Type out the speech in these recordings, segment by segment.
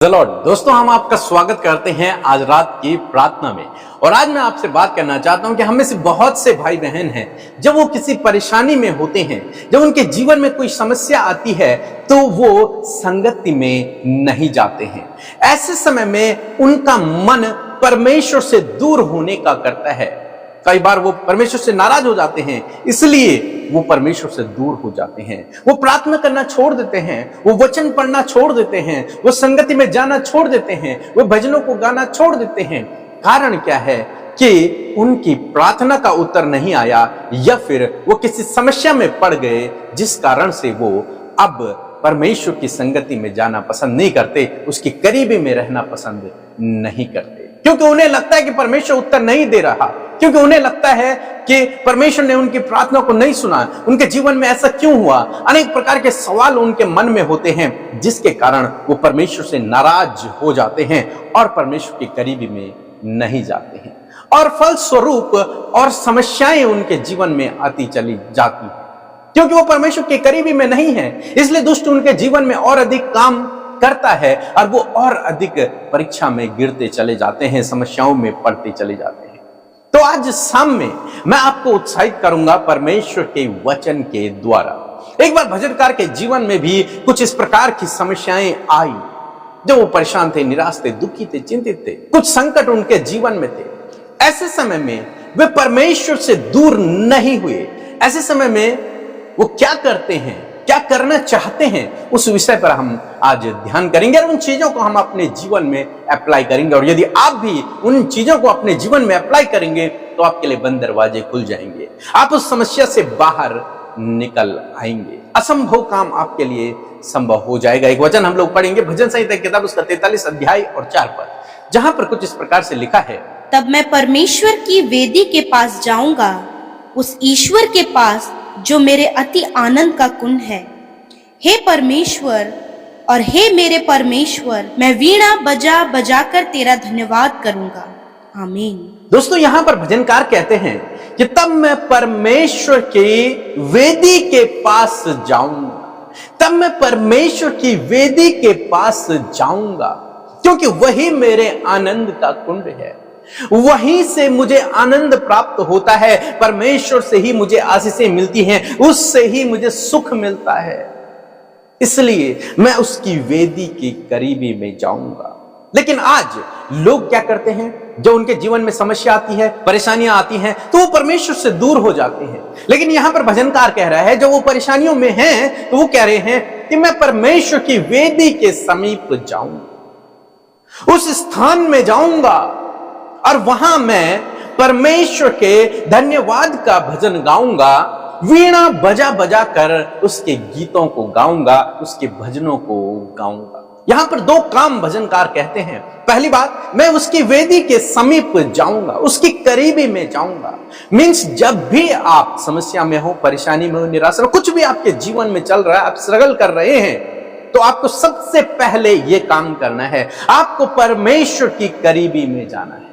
Lord दोस्तों, हम आपका स्वागत करते हैं आज रात की प्रार्थना में। और आज मैं आपसे बात करना चाहता हूं कि हम में से बहुत से भाई बहन हैं, जब वो किसी परेशानी में होते हैं, जब उनके जीवन में कोई समस्या आती है तो वो संगति में नहीं जाते हैं। ऐसे समय में उनका मन परमेश्वर से दूर होने का करता है। कई बार वो परमेश्वर से नाराज हो जाते हैं, इसलिए वो परमेश्वर से दूर हो जाते हैं। वो प्रार्थना करना छोड़ देते हैं, वो वचन पढ़ना छोड़ देते हैं, वो संगति में जाना छोड़ देते हैं, वो भजनों को गाना छोड़ देते हैं। कारण क्या है कि उनकी प्रार्थना का उत्तर नहीं आया, या फिर वो किसी समस्या में पड़ गए जिस कारण से वो अब परमेश्वर की संगति में जाना पसंद नहीं करते, उसकी करीबी में रहना पसंद नहीं करते, क्योंकि उन्हें लगता है कि परमेश्वर उत्तर नहीं दे रहा, क्योंकि उन्हें लगता है कि परमेश्वर ने उनकी प्रार्थना को नहीं सुना। उनके जीवन में ऐसा क्यों हुआ? अनेक प्रकार के सवाल उनके मन में होते हैं, जिसके कारण वो परमेश्वर से नाराज हो जाते हैं और परमेश्वर की करीबी में नहीं जाते हैं, और फलस्वरूप और समस्याएं उनके जीवन में आती चली जाती हैं, क्योंकि वो परमेश्वर के करीबी में नहीं है। इसलिए दुष्ट उनके जीवन में और अधिक काम करता है और वो और अधिक परीक्षा में गिरते चले जाते हैं, समस्याओं में पड़ते चले जाते हैं। तो आज शाम में मैं आपको उत्साहित करूंगा परमेश्वर के वचन के द्वारा। एक बार भजनकार के जीवन में भी कुछ इस प्रकार की समस्याएं आई, जब वो परेशान थे, निराश थे, दुखी थे, चिंतित थे, कुछ संकट उनके जीवन में थे। ऐसे समय में वे परमेश्वर से दूर नहीं हुए। ऐसे समय में वो क्या करते हैं, क्या करना चाहते हैं, उस विषय पर हम आज ध्यान करेंगे और उन चीजों को हम अपने जीवन में अप्लाई करेंगे। और यदि आप भी उन चीजों को अपने जीवन में अप्लाई करेंगे तो आपके लिए बंद दरवाजे खुल जाएंगे, आप उस समस्या से बाहर निकल आएंगे, असंभव काम आपके लिए संभव हो जाएगा। एक वचन हम लोग पढ़ेंगे, भजन संहिता की किताब उसका 43 अध्याय और 4 पद, जहां पर कुछ इस प्रकार से लिखा है। तब मैं परमेश्वर की वेदी के पास जाऊंगा, उस ईश्वर के पास जो मेरे अति आनंद का कुंड है। हे परमेश्वर और हे मेरे परमेश्वर, मैं वीणा बजा बजा कर तेरा धन्यवाद करूंगा। आमीन। दोस्तों, यहां पर भजनकार कहते हैं कि तब मैं परमेश्वर की वेदी के पास जाऊंगा, तब मैं परमेश्वर की वेदी के पास जाऊंगा, क्योंकि वही मेरे आनंद का कुंड है, वहीं से मुझे आनंद प्राप्त होता है, परमेश्वर से ही मुझे आशीषें मिलती हैं, उससे ही मुझे सुख मिलता है। इसलिए मैं उसकी वेदी की करीबी में जाऊंगा। लेकिन आज लोग क्या करते हैं, जो उनके जीवन में समस्या आती है, परेशानियां आती हैं, तो वो परमेश्वर से दूर हो जाते हैं। लेकिन यहां पर भजनकार कह रहा है, जो वो परेशानियों में हैं, तो वो कह रहे हैं कि मैं परमेश्वर की वेदी के समीप जाऊंगा, उस स्थान में जाऊंगा और वहां मैं परमेश्वर के धन्यवाद का भजन गाऊंगा, वीणा बजा बजा कर उसके गीतों को गाऊंगा, उसके भजनों को गाऊंगा। यहां पर दो काम भजनकार कहते हैं। पहली बात, मैं उसकी वेदी के समीप जाऊंगा, उसकी करीबी में जाऊंगा। मीन्स जब भी आप समस्या में हो, परेशानी में हो, निराश हो, कुछ भी आपके जीवन में चल रहा है, आप स्ट्रगल कर रहे हैं, तो आपको सबसे पहले यह काम करना है, आपको परमेश्वर की करीबी में जाना है,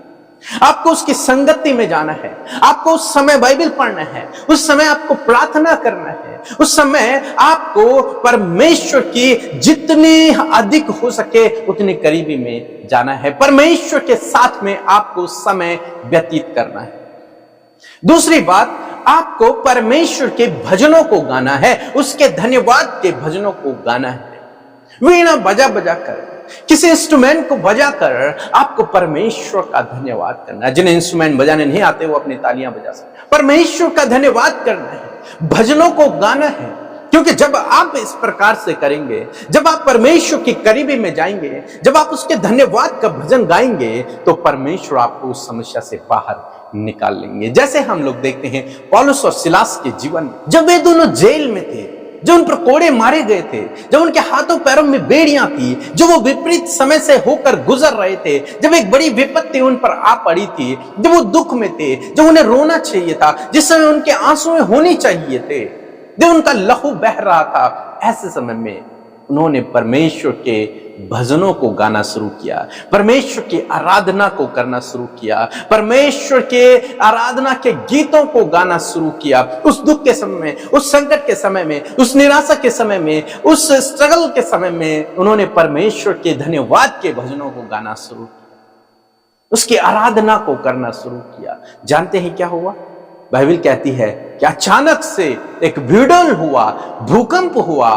आपको उसकी संगति में जाना है, आपको उस समय बाइबल पढ़ना है, उस समय आपको प्रार्थना करना है, उस समय आपको परमेश्वर की जितनी अधिक हो सके उतनी करीबी में जाना है, परमेश्वर के साथ में आपको समय व्यतीत करना है। दूसरी बात, आपको परमेश्वर के भजनों को गाना है, उसके धन्यवाद के भजनों को गाना है। वीणा बजा बजा कर, किसी इंस्ट्रूमेंट को बजाकर आपको परमेश्वर का धन्यवाद करना है। जिन्हें इंस्ट्रूमेंट बजाने नहीं आते वो अपनी तालियां बजा सकते। परमेश्वर का धन्यवाद करना है, भजनों को गाना है, क्योंकि जब आप इस प्रकार से करेंगे, जब आप परमेश्वर की करीबी में जाएंगे, जब आप उसके धन्यवाद का भजन गाएंगे, तो परमेश्वर आपको उस समस्या से बाहर निकाल लेंगे। जैसे हम लोग देखते हैं पौलुस और सिलास के जीवन में, जब वे दोनों जेल में थे, जो उन पर कोड़े मारे गए थे, जब उनके हाथों पैरों में बेड़ियां थी, जो वो विपरीत समय से होकर गुजर रहे थे, जब एक बड़ी विपत्ति उन पर आ पड़ी थी, जब वो दुख में थे, जब उन्हें रोना चाहिए था, जिस समय उनके आंसुएं होनी चाहिए थे, जब उनका लहू बह रहा था, ऐसे समय में उन्होंने परमेश्वर के भजनों को गाना शुरू किया, परमेश्वर की आराधना को करना शुरू किया, परमेश्वर के आराधना के गीतों को गाना शुरू किया। उस दुख के समय में, उस संकट के समय में, उस निराशा के समय में, उस स्ट्रगल के समय में उन्होंने परमेश्वर के धन्यवाद के भजनों को गाना शुरू किया, उसकी आराधना को करना शुरू किया। जानते हैं क्या हुआ? बाइबल कहती है कि अचानक से एक भूडौल हुआ, भूकंप हुआ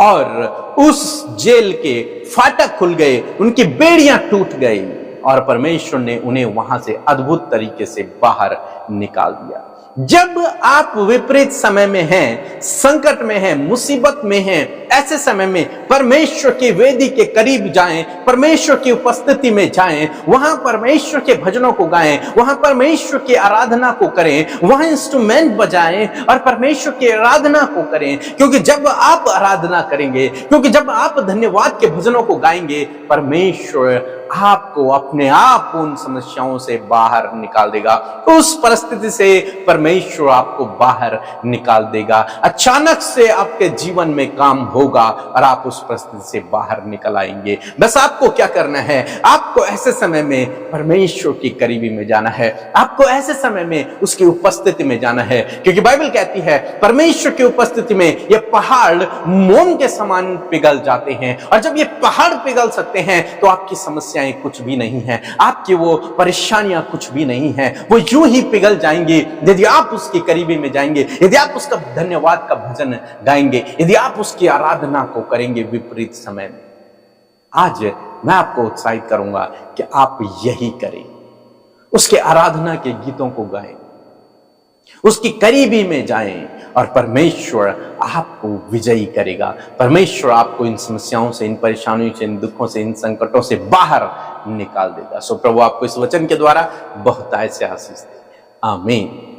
और उस जेल के फाटक खुल गए, उनकी बेड़ियां टूट गई और परमेश्वर ने उन्हें वहां से अद्भुत तरीके से बाहर निकाल दिया। जब आप विपरीत समय में हैं, संकट में हैं, मुसीबत में हैं, ऐसे समय में परमेश्वर की वेदी के करीब जाएं, परमेश्वर की उपस्थिति में जाएं, वहां परमेश्वर के भजनों को गाएं, वहां परमेश्वर की आराधना को करें, वहां इंस्ट्रूमेंट बजाएं और परमेश्वर की आराधना को करें। क्योंकि जब आप आराधना करेंगे, क्योंकि जब आप धन्यवाद के भजनों को गाएंगे, परमेश्वर आपको अपने आप उन समस्याओं से बाहर निकाल देगा, उस परिस्थिति से परमेश्वर आपको बाहर निकाल देगा। अचानक से आपके जीवन में काम होगा और आप उस परिस्थिति से बाहर निकल आएंगे। बस आपको क्या करना है? आपको ऐसे समय में परमेश्वर की करीबी में जाना है, आपको ऐसे समय में उसकी उपस्थिति में जाना है। क्योंकि बाइबल कहती है परमेश्वर की उपस्थिति में ये पहाड़ मोम के समान पिघल जाते हैं, और जब ये पहाड़ पिघल सकते हैं तो आपकी समस्याएं कुछ भी नहीं है, आपकी वो परेशानियां कुछ भी नहीं है, वो यूं ही पिघल जाएंगी यदि आप उसकी करीबी में जाएंगे, यदि आप उसका धन्यवाद का भजन गाएंगे, यदि आप उसकी आराधना को करेंगे विपरीत समय में। आज मैं आपको उत्साहित करूंगा कि आप यही करें, उसके आराधना के गीतों को गाएं, उसकी करीबी में जाएं और परमेश्वर आपको विजयी करेगा। परमेश्वर आपको इन समस्याओं से, इन परेशानियों से, इन दुखों से, इन संकटों से बाहर निकाल देगा। सो प्रभु आपको इस वचन के द्वारा बहुतायत से आशीष दे। आमीन।